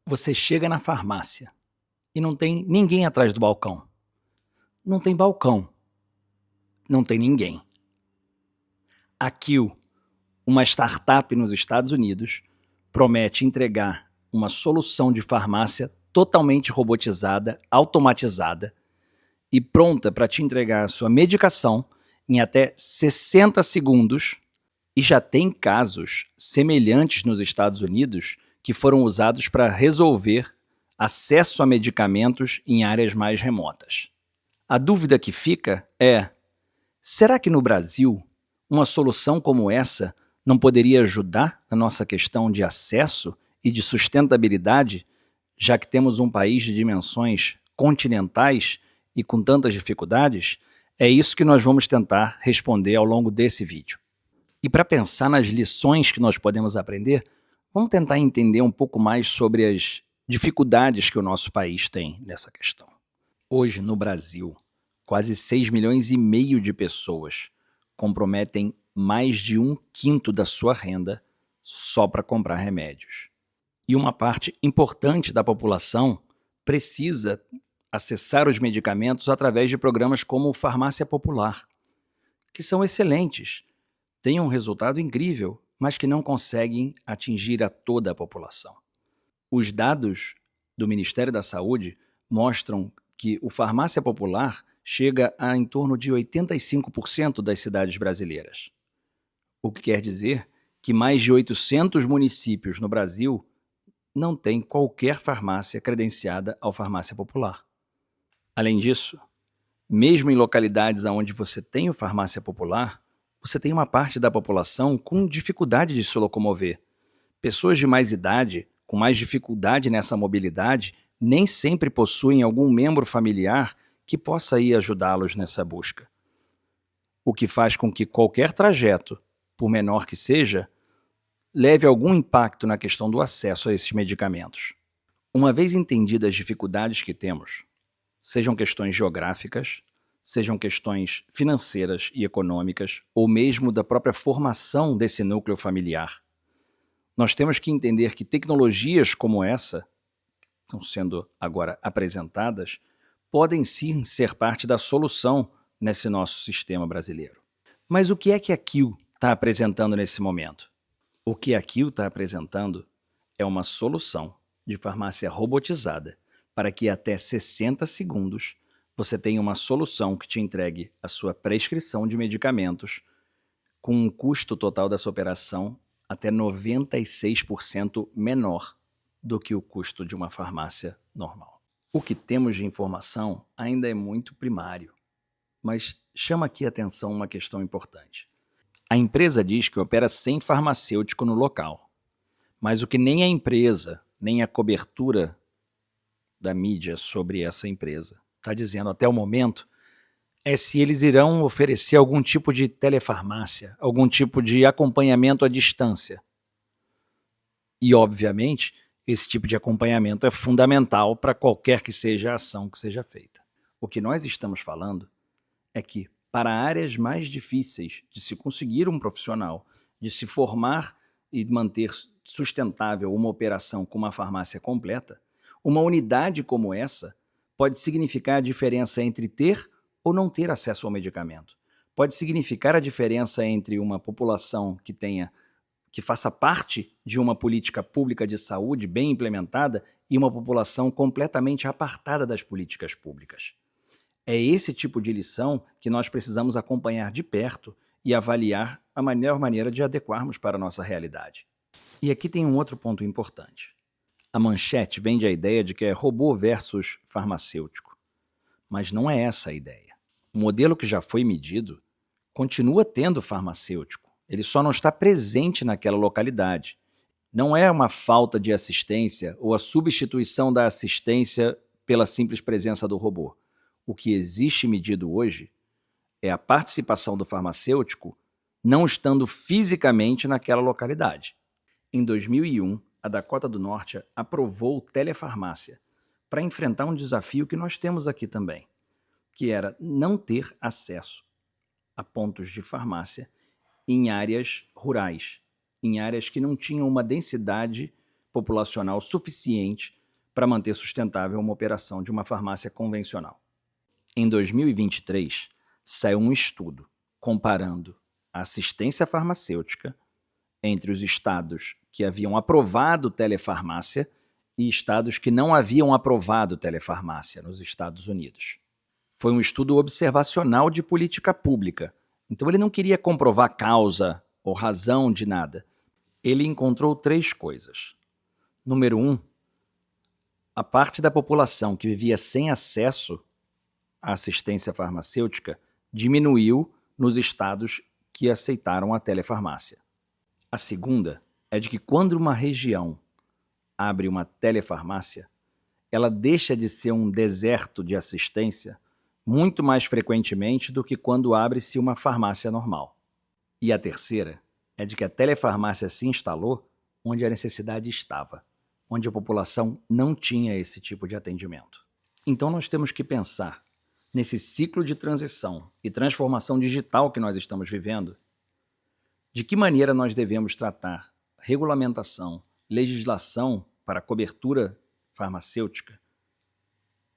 Você chega na farmácia e não tem ninguém atrás do balcão. Não tem balcão, não tem ninguém. A Kill, uma startup nos Estados Unidos, promete entregar uma solução de farmácia totalmente robotizada, automatizada e pronta para te entregar a sua medicação em até 60 segundos, e já tem casos semelhantes nos Estados Unidos que foram usados para resolver acesso a medicamentos em áreas mais remotas. A dúvida que fica é: será que no Brasil uma solução como essa não poderia ajudar na nossa questão de acesso e de sustentabilidade, já que temos um país de dimensões continentais e com tantas dificuldades? É isso que nós vamos tentar responder ao longo desse vídeo. E para pensar nas lições que nós podemos aprender, vamos tentar entender um pouco mais sobre as dificuldades que o nosso país tem nessa questão. Hoje, no Brasil, quase 6,5 milhões de pessoas comprometem mais de 1/5 da sua renda só para comprar remédios. E uma parte importante da população precisa acessar os medicamentos através de programas como o Farmácia Popular, que são excelentes, têm um resultado incrível, mas que não conseguem atingir a toda a população. Os dados do Ministério da Saúde mostram que o Farmácia Popular chega a em torno de 85% das cidades brasileiras. O que quer dizer que mais de 800 municípios no Brasil não têm qualquer farmácia credenciada ao Farmácia Popular. Além disso, mesmo em localidades onde você tem o Farmácia Popular, você tem uma parte da população com dificuldade de se locomover. Pessoas de mais idade, com mais dificuldade nessa mobilidade, nem sempre possuem algum membro familiar que possa ir ajudá-los nessa busca. O que faz com que qualquer trajeto, por menor que seja, leve algum impacto na questão do acesso a esses medicamentos. Uma vez entendidas as dificuldades que temos, sejam questões geográficas, sejam questões financeiras e econômicas, ou mesmo da própria formação desse núcleo familiar, nós temos que entender que tecnologias como essa, que estão sendo agora apresentadas, podem sim ser parte da solução nesse nosso sistema brasileiro. Mas o que é que a Kill está apresentando nesse momento? O que a Kill está apresentando é uma solução de farmácia robotizada para que até 60 segundos você tenha uma solução que te entregue a sua prescrição de medicamentos com um custo total dessa operação até 96% menor do que o custo de uma farmácia normal. O que temos de informação ainda é muito primário, mas chama aqui a atenção uma questão importante. A empresa diz que opera sem farmacêutico no local, mas o que nem a empresa, nem a cobertura da mídia sobre essa empresa está dizendo até o momento é se eles irão oferecer algum tipo de telefarmácia, algum tipo de acompanhamento à distância. E, obviamente, esse tipo de acompanhamento é fundamental para qualquer que seja a ação que seja feita. O que nós estamos falando é que, para áreas mais difíceis de se conseguir um profissional, de se formar e manter sustentável uma operação com uma farmácia completa, uma unidade como essa pode significar a diferença entre ter ou não ter acesso ao medicamento. Pode significar a diferença entre uma população que faça parte de uma política pública de saúde bem implementada e uma população completamente apartada das políticas públicas. É esse tipo de lição que nós precisamos acompanhar de perto e avaliar a melhor maneira de adequarmos para a nossa realidade. E aqui tem um outro ponto importante. A manchete vende a ideia de que é robô versus farmacêutico, mas não é essa a ideia. O modelo que já foi medido continua tendo farmacêutico, ele só não está presente naquela localidade. Não é uma falta de assistência ou a substituição da assistência pela simples presença do robô. O que existe medido hoje é a participação do farmacêutico não estando fisicamente naquela localidade. Em 2001, a Dakota do Norte aprovou telefarmácia para enfrentar um desafio que nós temos aqui também, que era não ter acesso a pontos de farmácia em áreas rurais, em áreas que não tinham uma densidade populacional suficiente para manter sustentável uma operação de uma farmácia convencional. Em 2023, saiu um estudo comparando a assistência farmacêutica entre os estados que haviam aprovado telefarmácia e estados que não haviam aprovado telefarmácia nos Estados Unidos. Foi um estudo observacional de política pública, então ele não queria comprovar causa ou razão de nada. Ele encontrou 3 coisas. Número 1, a parte da população que vivia sem acesso à assistência farmacêutica diminuiu nos estados que aceitaram a telefarmácia. A segunda é de que quando uma região abre uma telefarmácia, ela deixa de ser um deserto de assistência muito mais frequentemente do que quando abre-se uma farmácia normal. E a terceira é de que a telefarmácia se instalou onde a necessidade estava, onde a população não tinha esse tipo de atendimento. Então nós temos que pensar nesse ciclo de transição e transformação digital que nós estamos vivendo, de que maneira nós devemos tratar regulamentação, legislação para cobertura farmacêutica,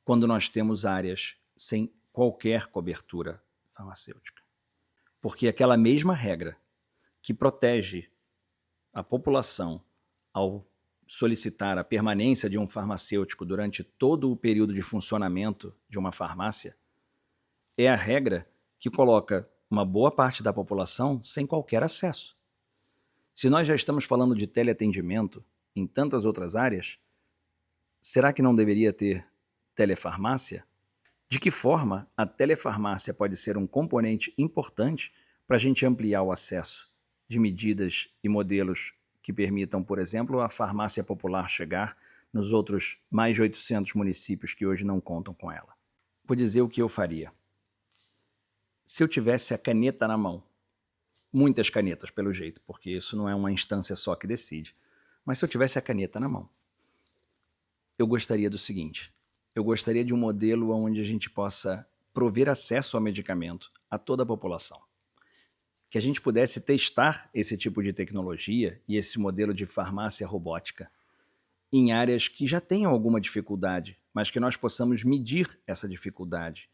quando nós temos áreas sem qualquer cobertura farmacêutica. Porque aquela mesma regra que protege a população ao solicitar a permanência de um farmacêutico durante todo o período de funcionamento de uma farmácia é a regra que coloca uma boa parte da população sem qualquer acesso. Se nós já estamos falando de teleatendimento em tantas outras áreas, será que não deveria ter telefarmácia? De que forma a telefarmácia pode ser um componente importante para a gente ampliar o acesso de medidas e modelos que permitam, por exemplo, a farmácia popular chegar nos outros mais de 800 municípios que hoje não contam com ela? Vou dizer o que eu faria. Se eu tivesse a caneta na mão, muitas canetas pelo jeito, porque isso não é uma instância só que decide, mas se eu tivesse a caneta na mão, eu gostaria do seguinte: eu gostaria de um modelo onde a gente possa prover acesso ao medicamento a toda a população. Que a gente pudesse testar esse tipo de tecnologia e esse modelo de farmácia robótica em áreas que já tenham alguma dificuldade, mas que nós possamos medir essa dificuldade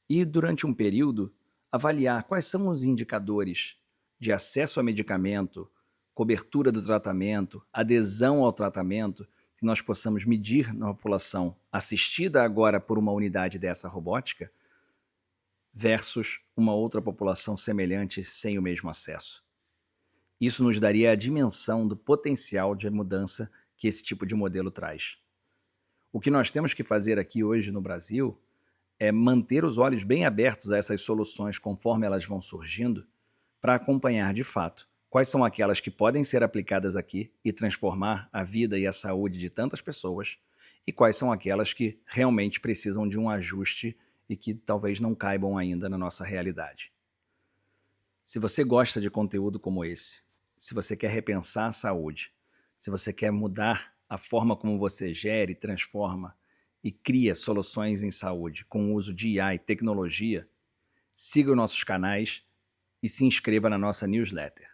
e, durante um período, avaliar quais são os indicadores de acesso a medicamento, cobertura do tratamento, adesão ao tratamento, que nós possamos medir na população assistida agora por uma unidade dessa robótica versus uma outra população semelhante sem o mesmo acesso. Isso nos daria a dimensão do potencial de mudança que esse tipo de modelo traz. O que nós temos que fazer aqui hoje no Brasil é manter os olhos bem abertos a essas soluções conforme elas vão surgindo, para acompanhar de fato quais são aquelas que podem ser aplicadas aqui e transformar a vida e a saúde de tantas pessoas, e quais são aquelas que realmente precisam de um ajuste e que talvez não caibam ainda na nossa realidade. Se você gosta de conteúdo como esse, se você quer repensar a saúde, se você quer mudar a forma como você gere, transforma e cria soluções em saúde com o uso de IA e tecnologia, siga os nossos canais e se inscreva na nossa newsletter.